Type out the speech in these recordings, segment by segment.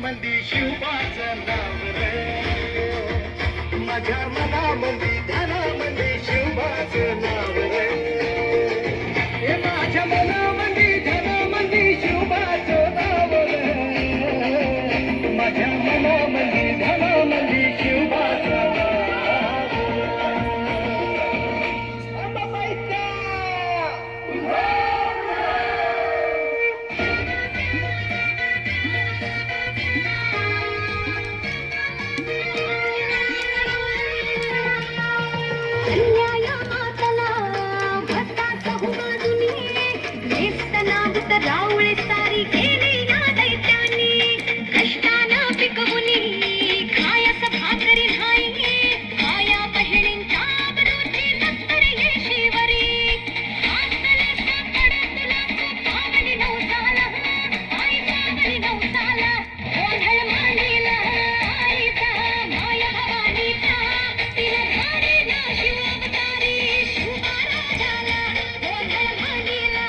मनामंदी शिवबाचं नाव रे, माझ्या मनामंदी ध्यानामंदी शिवबाचं नाव रे, हे माझ्या मनामंदी ध्यानामंदी शिवबाचं नाव रे, माझ्या मनामंदी ध्यानामंदी शिवबाचं नाव. रावळे सारी गेली ना दैत्यानी, कष्टानं पिकवुनी खायास भाकरी नाही, माया बहिणींच्या आबरूची नक्कर येशीवरी, आसले सापड तुला पावली नवसाला, आई पावली नवसाला, गोंधळ मांडीला आईचा माया भवानीचा, तिला धारी ना शिवावतारी शिवबा राजाला, गोंधळ मांडीला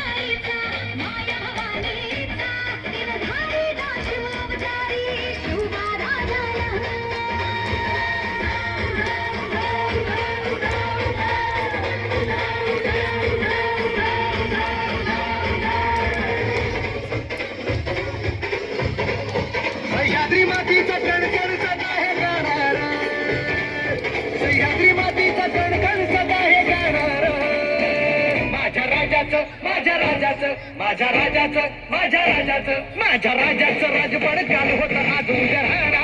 आईचा माया भवानीचा, तिला धारी ना शिवावतारी शिवबा राजाला. सह्याद्री मातीचा कणकण सदा हे गाणार, सह्याद्री मातीचा कणकण सदा हे गाणार, माझ्या राजाचं माझ्या राजाचं माझ्या राजाचं माझ्या राजाचं माझ्या राजाचं राजपड काल होतं आज उद्या राहणार.